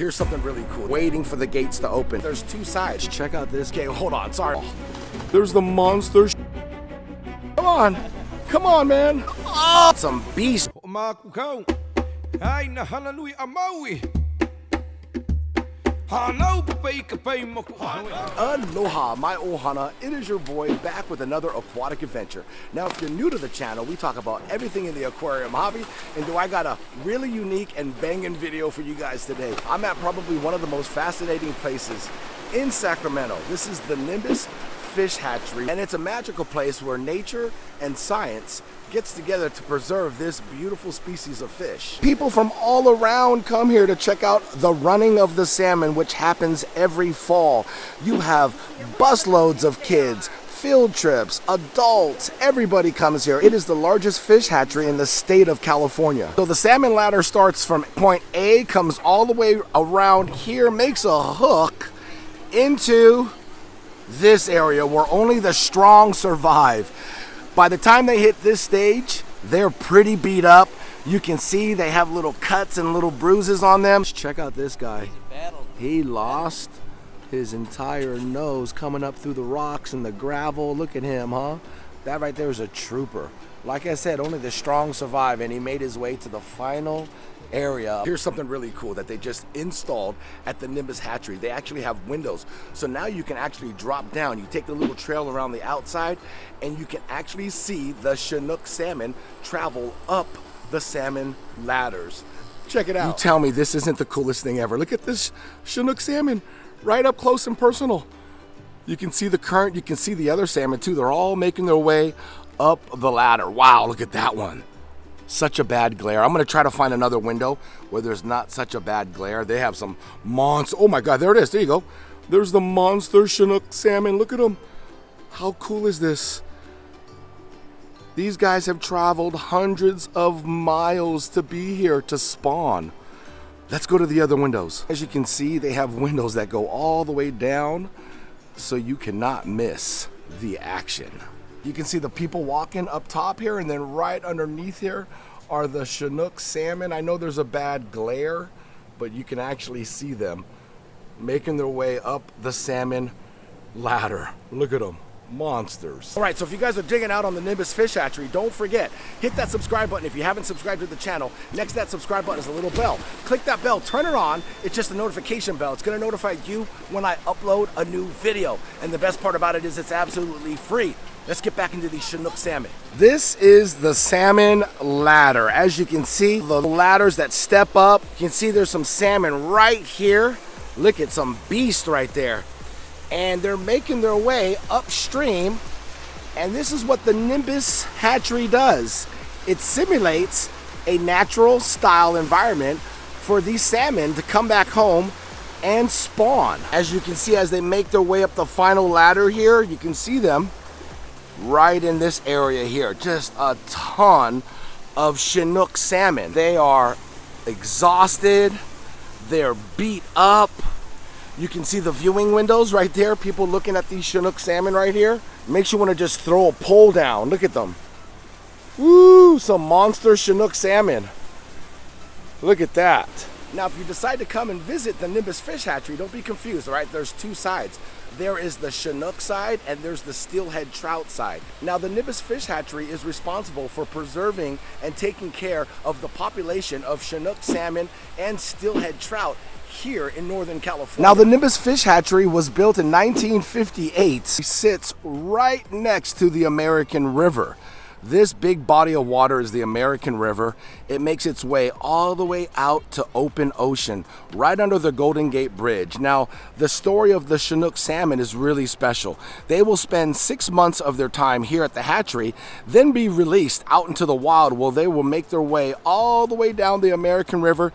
Here's something really cool. Waiting for the gates to open. There's two sides. Check out this gate. Hold on, sorry. There's the monster. Come on. Come on, man. Oh, some beast. Hoʻomalu. Hana Hui A Maui. Aloha, my ohana. It is your boy back with another aquatic adventure. Now, if you're new to the channel, we talk about everything in the aquarium hobby. And I got a really unique and banging video for you guys today. I'm at probably one of the most fascinating places in Sacramento. This is the Nimbus Fish Hatchery, and it's a magical place where nature and science gets together to preserve this beautiful species of fish. People from all around come here to check out the running of the salmon, which happens every fall. You have busloads of kids, field trips, adults, everybody comes here. It is the largest fish hatchery in the state of California. So the salmon ladder starts from point A, comes all the way around here, makes a hook into this area where only the strong survive. By the time they hit this stage, they're pretty beat up. You can see they have little cuts and little bruises on them. Check out this guy. He lost his entire nose coming up through the rocks and the gravel. Look at him, huh? That right there is a trooper. Like I said, only the strong survive, and he made his way to the final area. Here's something really cool that they just installed at the Nimbus Hatchery. They actually have windows, so now you can actually drop down. You take the little trail around the outside and you can actually see the Chinook salmon travel up the salmon ladders. Check it out. You tell me this isn't the coolest thing ever. Look at this Chinook salmon right up close and personal. You can see the current, you can see the other salmon too. They're all making their way up the ladder. Wow, look at that one. Such a bad glare. I'm gonna try to find another window where there's not such a bad glare. They have some monster, oh my God, there it is, there you go. There's the monster Chinook salmon, look at them. How cool is this? These guys have traveled hundreds of miles to be here to spawn. Let's go to the other windows. As you can see, they have windows that go all the way down, so you cannot miss the action. You can see the people walking up top here, and then right underneath here are the Chinook salmon. I know there's a bad glare, but you can actually see them making their way up the salmon ladder. Look at them, monsters. All right, so if you guys are digging out on the Nimbus Fish Hatchery, don't forget, hit that subscribe button if you haven't subscribed to the channel. Next to that subscribe button is a little bell. Click that bell, turn it on. It's just a notification bell. It's gonna notify you when I upload a new video. And the best part about it is it's absolutely free. Let's get back into these Chinook salmon. This is the salmon ladder. As you can see, the ladders that step up, you can see there's some salmon right here. Look at some beast right there. And they're making their way upstream. And this is what the Nimbus Hatchery does. It simulates a natural style environment for these salmon to come back home and spawn. As you can see, as they make their way up the final ladder here, you can see them right in this area here. Just a ton of Chinook salmon. They are exhausted, they're beat up. You can see the viewing windows right there, people looking at these Chinook salmon right here. Makes you want to just throw a pole down. Look at them. Woo, some monster Chinook salmon. Look at that. Now, if you decide to come and visit the Nimbus Fish Hatchery, don't be confused, all right? There's two sides. There is the Chinook side and there's the steelhead trout side. Now, the Nimbus Fish Hatchery is responsible for preserving and taking care of the population of Chinook salmon and steelhead trout here in Northern California. Now, the Nimbus Fish Hatchery was built in 1958. It sits right next to the American River. This big body of water is the American River. It makes its way all the way out to open ocean, right under the Golden Gate Bridge. Now, the story of the Chinook salmon is really special. They will spend 6 months of their time here at the hatchery, then be released out into the wild where they will make their way all the way down the American River,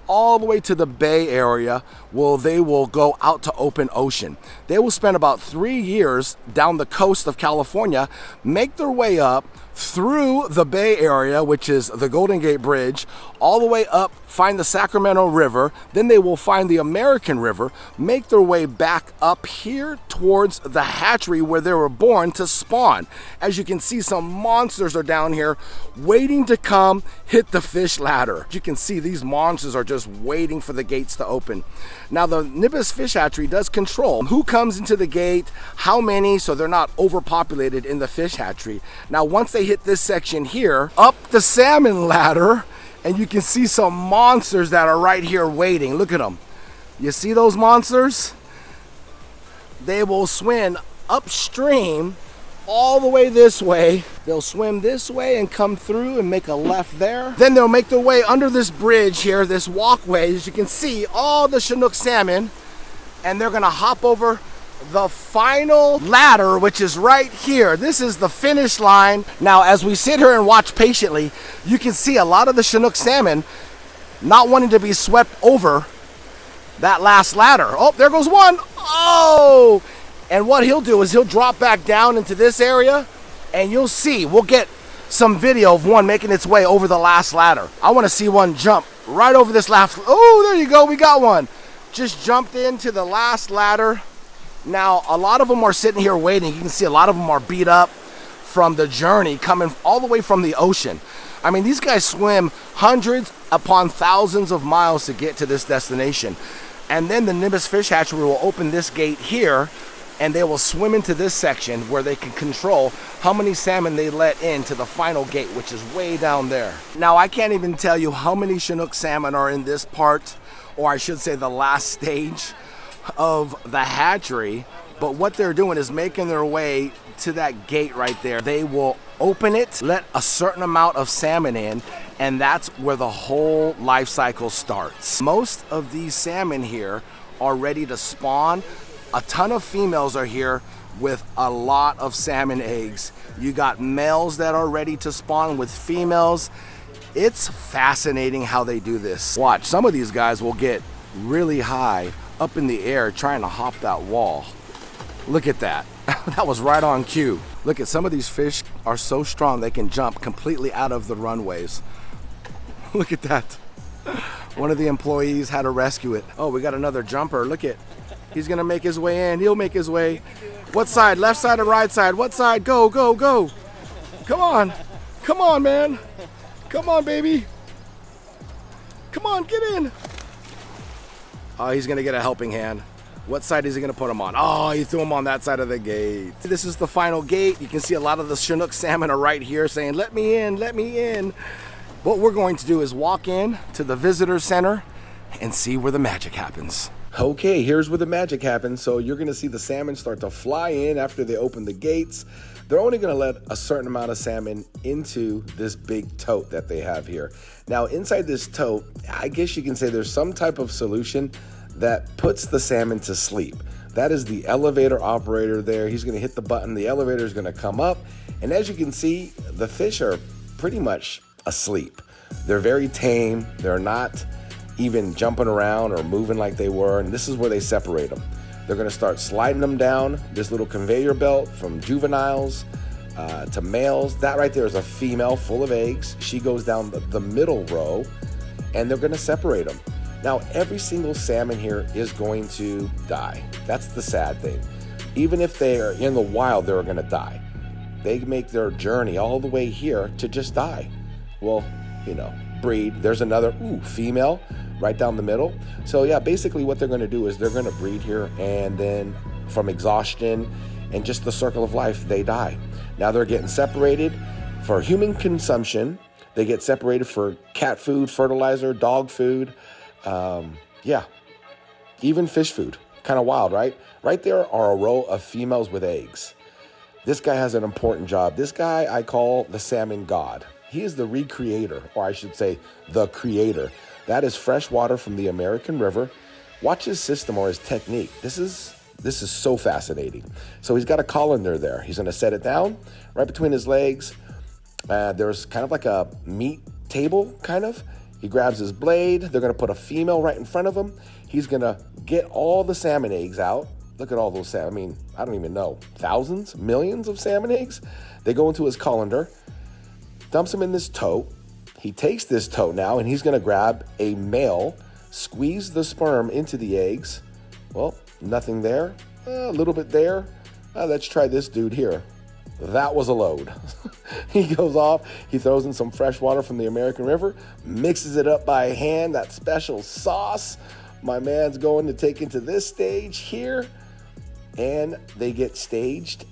all the way to the Bay Area, where they will go out to open ocean. They will spend about 3 years down the coast of California, make their way up, through the Bay Area, which is the Golden Gate Bridge, all the way up, find the Sacramento River, then they will find the American River, make their way back up here towards the hatchery where they were born to spawn. As you can see, some monsters are down here waiting to come hit the fish ladder. You can see these monsters are just waiting for the gates to open. Now the Nimbus Fish Hatchery does control who comes into the gate, how many, so they're not overpopulated in the fish hatchery. Now once they hit this section here, up the salmon ladder, and you can see some monsters that are right here waiting. Look at them. You see those monsters? They will swim upstream all the way this way. They'll swim this way and come through and make a left there. Then they'll make their way under this bridge here, this walkway. As you can see, all the Chinook salmon, and they're gonna hop over the final ladder, which is right here. This is the finish line. Now, as we sit here and watch patiently, you can see a lot of the Chinook salmon not wanting to be swept over that last ladder. Oh, there goes one. Oh! And what he'll do is he'll drop back down into this area, and you'll see, we'll get some video of one making its way over the last ladder. I want to see one jump right over this last. Oh, there you go, we got one. Just jumped into the last ladder. Now, a lot of them are sitting here waiting. You can see a lot of them are beat up from the journey coming all the way from the ocean. I mean, these guys swim hundreds upon thousands of miles to get to this destination. And then the Nimbus Fish Hatchery will open this gate here, and they will swim into this section where they can control how many salmon they let into the final gate, which is way down there. Now, I can't even tell you how many Chinook salmon are in this part, or I should say the last stage of the hatchery, but what they're doing is making their way to that gate right there. They will open it, let a certain amount of salmon in, and that's where the whole life cycle starts. Most of these salmon here are ready to spawn. A ton of females are here with a lot of salmon eggs. You got males that are ready to spawn with females. It's fascinating how they do this. Watch, some of these guys will get really high up in the air trying to hop that wall. Look at that. That was right on cue. Look at some of these fish are so strong they can jump completely out of the runways. Look at that. One of the employees had to rescue it. Oh, we got another jumper. Look at, he's gonna make his way in. He'll make his way. What side? Left side or right side? What side? Go, go, go. Come on. Come on, man. Come on, baby. Come on, get in. Oh, he's gonna get a helping hand. What side is he gonna put him on? Oh, he threw him on that side of the gate. This is the final gate. You can see a lot of the Chinook salmon are right here saying, let me in, let me in. What we're going to do is walk in to the visitor center and see where the magic happens. Okay, here's where the magic happens. So you're gonna see the salmon start to fly in after they open the gates. They're only gonna let a certain amount of salmon into this big tote that they have here. Now inside this tote, I guess you can say there's some type of solution that puts the salmon to sleep. That is the elevator operator there. He's gonna hit the button, the elevator is gonna come up, and as you can see, the fish are pretty much asleep. They're very tame. They're not even jumping around or moving like they were, and this is where they separate them. They're gonna start sliding them down this little conveyor belt from juveniles to males. That right there is a female full of eggs. She goes down the middle row, and they're gonna separate them. Now, every single salmon here is going to die. That's the sad thing. Even if they are in the wild, they're gonna die. They make their journey all the way here to just die. Well, you know, breed. There's another female right down the middle. So yeah, basically what they're gonna do is they're gonna breed here, and then from exhaustion and just the circle of life, they die. Now they're getting separated for human consumption. They get separated for cat food, fertilizer, dog food, yeah, even fish food. Kind of wild, right? Right there are a row of females with eggs. This guy has an important job. This guy I call the salmon god. He is the recreator, or I should say the creator. That is fresh water from the American River. Watch his system or his technique. This is so fascinating. So he's got a colander there. He's gonna set it down right between his legs. There's kind of like a meat table, kind of. He grabs his blade. They're gonna put a female right in front of him. He's gonna get all the salmon eggs out. Look at all those salmon. I mean, I don't even know. Thousands, millions of salmon eggs. They go into his colander. dumps them in this tote. He takes this tote now and he's gonna grab a male, squeeze the sperm into the eggs. Well, nothing there, a little bit there. Let's try this dude here. That was a load. He goes off, he throws in some fresh water from the American River, mixes it up by hand, that special sauce my man's going to take into this stage here, and they get staged.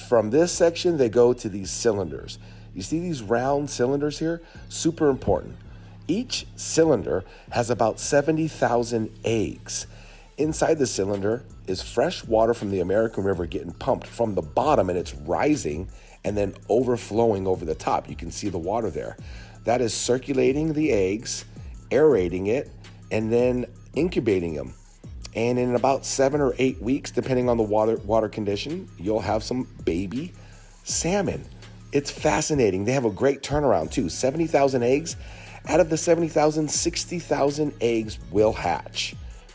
From this section, they go to these cylinders. You see these round cylinders here? Super important. Each cylinder has about 70,000 eggs. Inside the cylinder is fresh water from the American River getting pumped from the bottom, and it's rising and then overflowing over the top. You can see the water there. That is circulating the eggs, aerating it, and then incubating them. And in about 7 or 8 weeks, depending on the water condition, you'll have some baby salmon. It's fascinating. They have a great turnaround too. 70,000 eggs. Out of the 70,000, 60,000 eggs will hatch.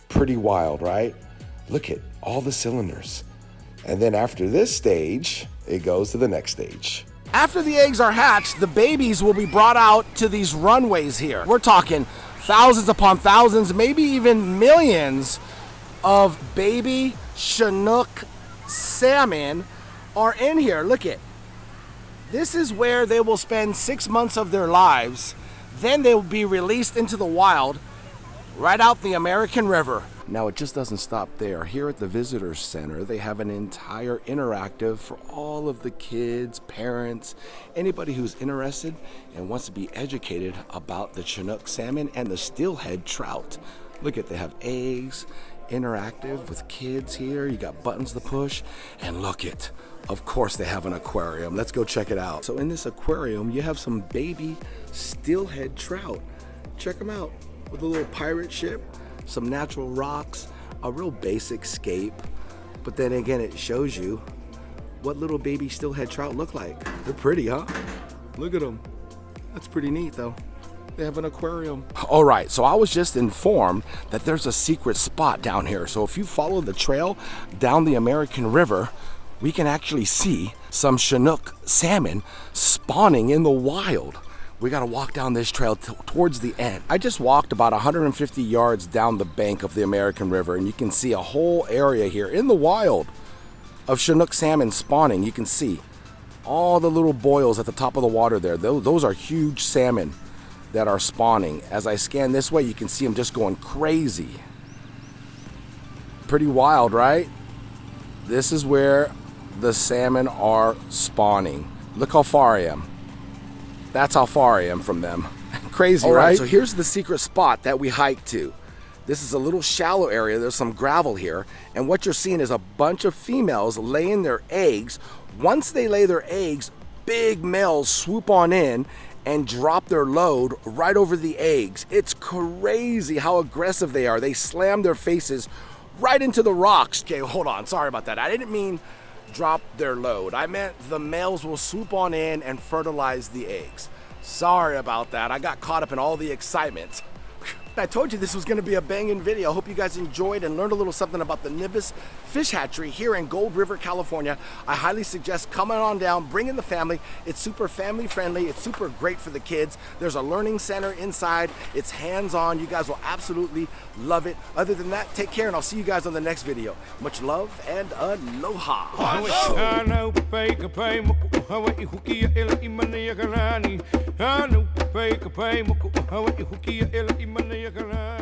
Pretty wild, right? Look at all the cylinders. And then after this stage, it goes to the next stage. After the eggs are hatched, the babies will be brought out to these runways here. We're talking thousands upon thousands, maybe even millions of baby Chinook salmon are in here. Look at. This is where they will spend 6 months of their lives. Then they will be released into the wild, right out the American River. Now it just doesn't stop there. Here at the Visitor Center, they have an entire interactive for all of the kids, parents, anybody who's interested and wants to be educated about the Chinook salmon and the steelhead trout. Look at, they have eggs, interactive with kids here. You got buttons to push, and look it. Of course they have an aquarium. Let's go check it out. So in this aquarium, you have some baby steelhead trout. Check them out with a little pirate ship, some natural rocks, a real basic scape. But then again, it shows you what little baby steelhead trout look like. They're pretty, huh? Look at them. That's pretty neat though. They have an aquarium. All right, so I was just informed that there's a secret spot down here. So if you follow the trail down the American River, we can actually see some Chinook salmon spawning in the wild. We gotta walk down this trail towards the end. I just walked about 150 yards down the bank of the American River, and you can see a whole area here in the wild of Chinook salmon spawning. You can see all the little boils at the top of the water there. Those are huge salmon that are spawning. As I scan this way, you can see them just going crazy. Pretty wild, right? This is where the salmon are spawning. Look how far I am. That's how far I am from them. Crazy, all right? So here's the secret spot that we hiked to. This is a little shallow area. There's some gravel here. And what you're seeing is a bunch of females laying their eggs. Once they lay their eggs, big males swoop on in and drop their load right over the eggs. It's crazy how aggressive they are. They slam their faces right into the rocks. Okay, hold on. Sorry about that. I didn't mean drop their load. I meant the males will swoop on in and fertilize the eggs. Sorry about that. I got caught up in all the excitement. I told you this was going to be a banging video. I hope you guys enjoyed and learned a little something about the Nimbus Fish Hatchery here in Gold River, California. I highly suggest coming on down, bringing the family. It's super family friendly. It's super great for the kids. There's a learning center inside. It's hands-on. You guys will absolutely love it. Other than that, take care, and I'll see you guys on the next video. Much love and aloha. Yakalani.